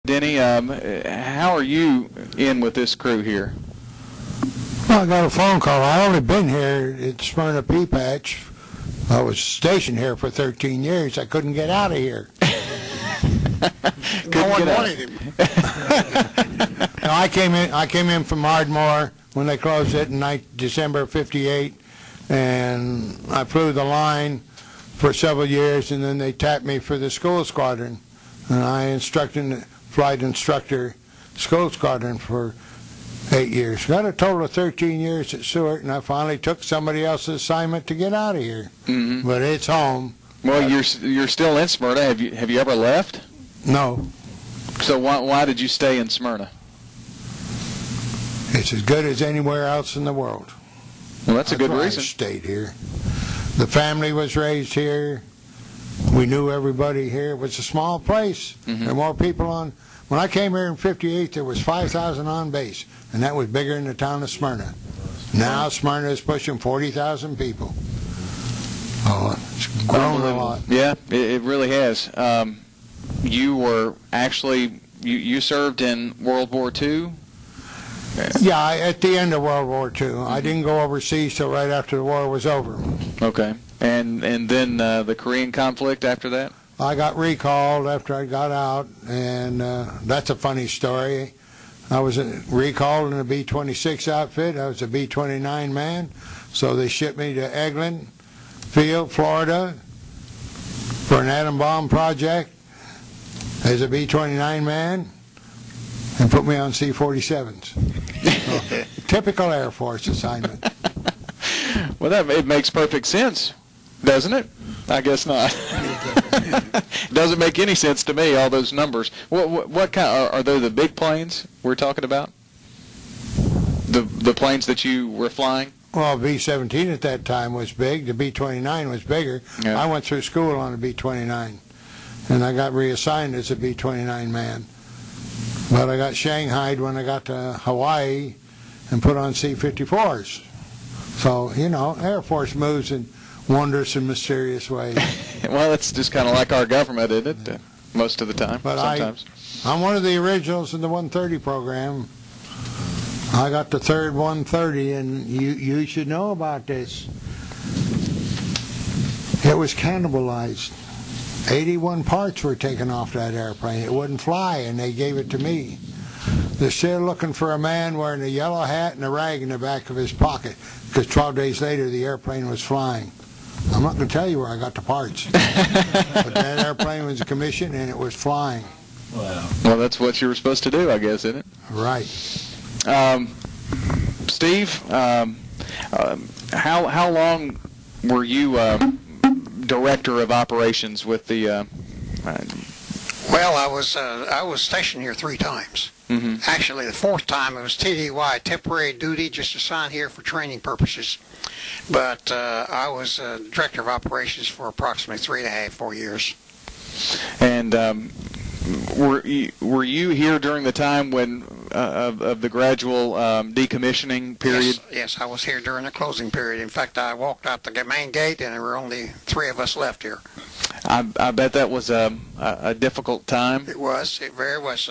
Denny, how are you in with this crew here? Well, I got a phone call. I only been here at Smyrna Pea Patch. I was stationed here for 13 years. I couldn't get out of here. No one wanted him. No, I came in from Ardmore when they closed it in December of '58, and I flew the line for several years, and then they tapped me for the school squadron, and I instructed flight instructor school squadron for 8 years. Got a total of 13 years at Sewart, and I finally took somebody else's assignment to get out of here. Mm-hmm. But it's home. Well, you're still in Smyrna. Have you ever left? No. So why did you stay in Smyrna? It's as good as anywhere else in the world. Well, that's a good why reason. I stayed here. The family was raised here. We knew everybody here. It was a small place. Mm-hmm. There were more people on. When I came here in '58, there was 5,000 on base, and that was bigger than the town of Smyrna. Now Smyrna is pushing 40,000 people. Oh, it's grown a lot. Yeah, it really has. You were actually you served in World War II. Yeah, at the end of World War II. I didn't go overseas till right after the war was over. Okay, and then the Korean conflict after that. I got recalled after I got out, and that's a funny story. I was recalled in a B-26 outfit. I was a B-29 man, so they shipped me to Eglin Field, Florida, for an atom bomb project as a B-29 man, and put me on C-47s. So, typical Air Force assignment. Well, it makes perfect sense, doesn't it? I guess not. It doesn't make any sense to me, all those numbers. What kind are they? The big planes we're talking about? The planes that you were flying? Well, B-17 at that time was big. The B-29 was bigger. Yeah. I went through school on a B-29, and I got reassigned as a B-29 man. But I got shanghaied when I got to Hawaii and put on C-54s. So, you know, Air Force moves in wondrous and mysterious ways. Well, it's just kind of like our government, isn't it? Most of the time, but sometimes. I'm one of the originals in the 130 program. I got the third 130, and you should know about this. It was cannibalized. 81 parts were taken off that airplane. It wouldn't fly, and they gave it to me. They're still looking for a man wearing a yellow hat and a rag in the back of his pocket, because 12 days later the airplane was flying. I'm not going to tell you where I got the parts. But that airplane was commissioned, and it was flying. Wow. Well, that's what you were supposed to do, I guess, isn't it? Right. Steve, how long were you director of operations with the? Well, I was stationed here 3 times. Mm-hmm. Actually, the 4th time it was TDY, temporary duty, just assigned here for training purposes. But I was director of operations for approximately 3.5, 4 years. And were you here during the time when of the gradual decommissioning period? Yes, I was here during the closing period. In fact, I walked out the main gate, and there were only 3 of us left here. I bet that was a difficult time. It was. It very was.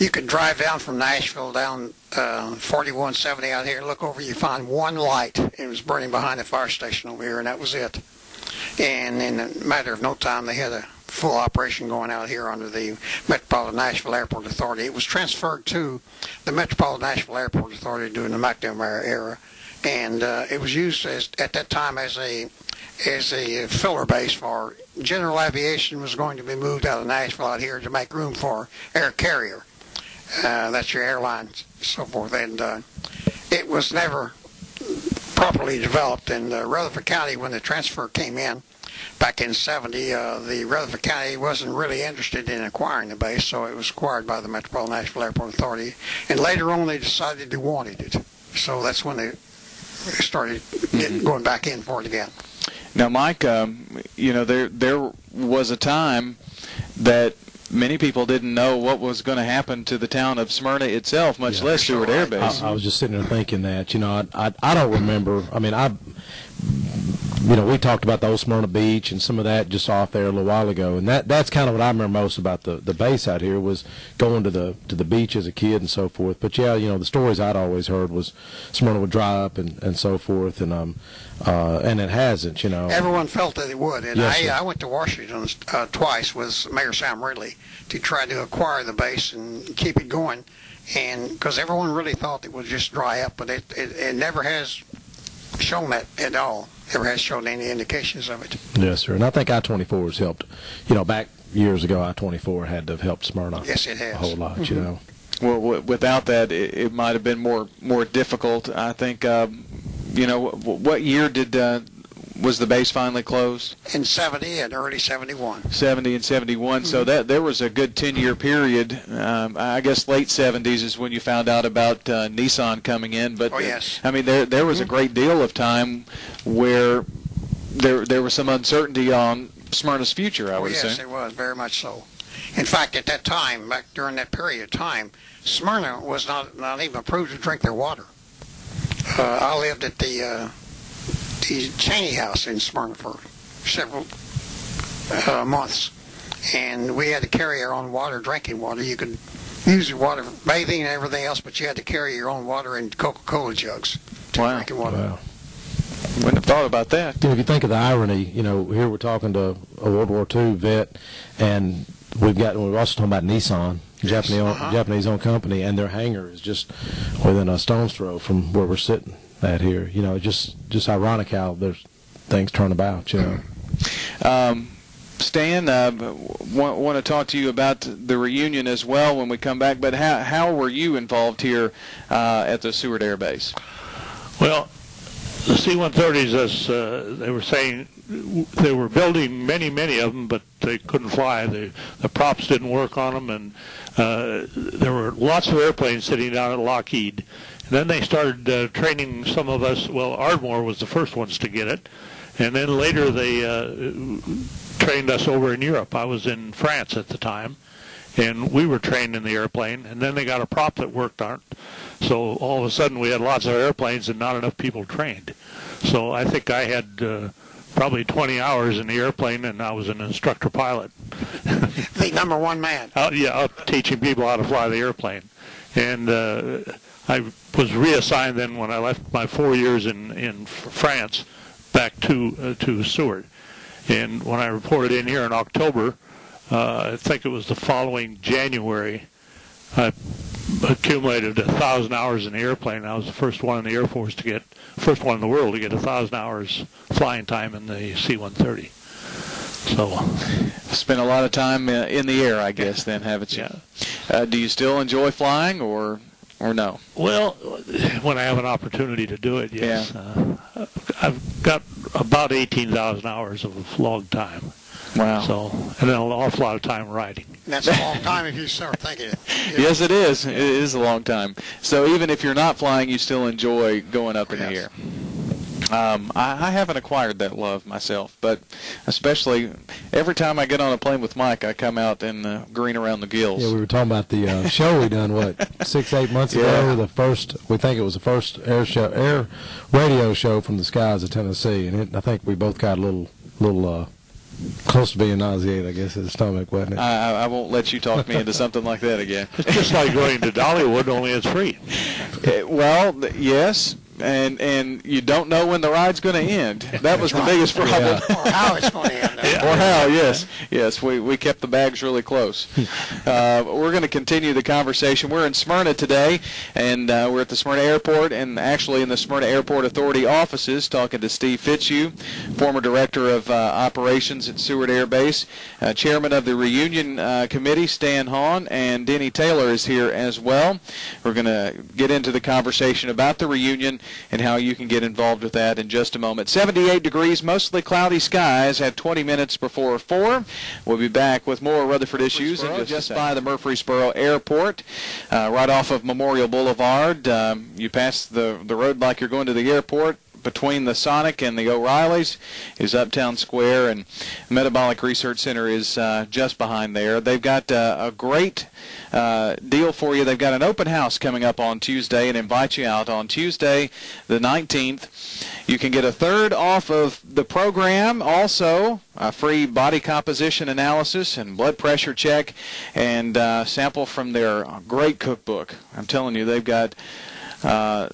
You could drive down from Nashville down 4170 out here and look over. You find one light. It was burning behind the fire station over here, and that was it. And in a matter of no time, they had a full operation going out here under the Metropolitan Nashville Airport Authority. It was transferred to the Metropolitan Nashville Airport Authority during the McNamara era, and it was used at that time as a filler base for general aviation. Was going to be moved out of Nashville out here to make room for air carrier. That's your airlines, so forth, and it was never properly developed. In Rutherford County, when the transfer came in back in '70, the Rutherford County wasn't really interested in acquiring the base, so it was acquired by the Metropolitan Nashville Airport Authority, and later on they decided they wanted it. So that's when they started going back in for it again. Now, Mike, you know, there was a time that many people didn't know what was going to happen to the town of Smyrna itself, much less Sewart Air Base. I was just sitting there thinking that, you know, I don't remember. I mean, you know, we talked about the old Smyrna Beach and some of that just off there a little while ago, and that's kind of what I remember most about the base out here was going to the beach as a kid and so forth. But yeah, you know, the stories I'd always heard was Smyrna would dry up and so forth, and it hasn't, you know. Everyone felt that it would, and Yes, I went to Washington twice with Mayor Sam Ridley to try to acquire the base and keep it going, and because everyone really thought it would just dry up, but it never has shown that at all. Never has shown any indications of it. Yes, sir. And I think I-24 has helped. You know, back years ago, I-24 had to have helped Smyrna. Yes, it has. A whole lot, you know. Well, without that, it might have been more difficult. I think, you know, what year was the base finally closed? In 70 and early 71. 70 and 71. So that there was a good 10-year period. I guess late 70s is when you found out about Nissan coming in. But oh, yes. I mean, there was a great deal of time where there was some uncertainty on Smyrna's future, I would say. Yes, it was, very much so. In fact, at that time, back during that period of time, Smyrna was not even approved to drink their water. I lived at the Cheney House in Smyrna for several months, and we had to carry our own water, drinking water. You could use your water for bathing and everything else, but you had to carry your own water in Coca-Cola jugs to drinking water. Wow. Wouldn't have thought about that. You know, if you think of the irony, you know, here we're talking to a World War II vet, and we're also talking about Nissan, Yes, Japanese-owned company, and their hangar is just within a stone's throw from where we're sitting at here. You know, just ironic how there's things turn about, you know. Stan, want to talk to you about the reunion as well when we come back, but how were you involved here at the Sewart Air Base? Well, the C-130s, as they were saying, they were building many of them, but they couldn't fly. The props didn't work on them, and there were lots of airplanes sitting down at Lockheed. And then they started training some of us. Well, Ardmore was the first ones to get it, and then later they trained us over in Europe. I was in France at the time, and we were trained in the airplane, and then they got a prop that worked on it. So all of a sudden we had lots of airplanes and not enough people trained. So I think I had probably 20 hours in the airplane, and I was an instructor pilot. The number one man. Out teaching people how to fly the airplane. And I was reassigned then when I left my 4 years in France back to Sewart. And when I reported in here in October, I think it was the following January, I accumulated 1,000 hours in the airplane. I was the first one in the Airforce to get, first one in the world to get 1,000 hours flying time in the C-130. So, spent a lot of time in the air, I guess, then, haven't you? Yeah. Do you still enjoy flying, or no? Well, when I have an opportunity to do it, yes. Yeah. I've got about 18,000 hours of log time. Wow. So, and then an awful lot of time riding. And that's a long time if you start thinking it. Yes, it is. It is a long time. So even if you're not flying, you still enjoy going up in the air. I haven't acquired that love myself, but especially every time I get on a plane with Mike, I come out and green around the gills. Yeah, we were talking about the show we done, 6-8 months ago. The first, we think it was the first air radio show from the skies of Tennessee, and I think we both got a little close to being nauseated, I guess, in the stomach, wasn't it? I won't let you talk me into something like that again. It's just like going to Dollywood, only it's free. Well, yes. And you don't know when the ride's going to end. That was the biggest problem. Or how it's going to end. Or how, yes. Yes, we kept the bags really close. We're going to continue the conversation. We're in Smyrna today, and we're at the Smyrna Airport, and actually in the Smyrna Airport Authority offices, talking to Steve Fitzhugh, former Director of Operations at Sewart Air Base, Chairman of the Reunion Committee, Stan Hahn, and Denny Taylor is here as well. We're going to get into the conversation about the reunion and how you can get involved with that in just a moment. 78 degrees, mostly cloudy skies at 20 minutes before 4. We'll be back with more Rutherford issues in just by the Murfreesboro Airport, right off of Memorial Boulevard. You pass the road like you're going to the airport. between the Sonic and the O'Reillys is Uptown Square, and Metabolic Research Center is just behind there. They've got a great deal for you. They've got an open house coming up on Tuesday and invite you out on Tuesday the 19th. You can get a third off of the program, also a free body composition analysis and blood pressure check, and sample from their great cookbook. I'm telling you, they've got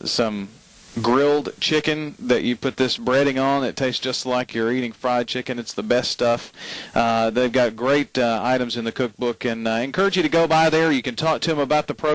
some grilled chicken that you put this breading on. It tastes just like you're eating fried chicken. It's the best stuff. They've got great items in the cookbook, and I encourage you to go by there. You can talk to them about the program.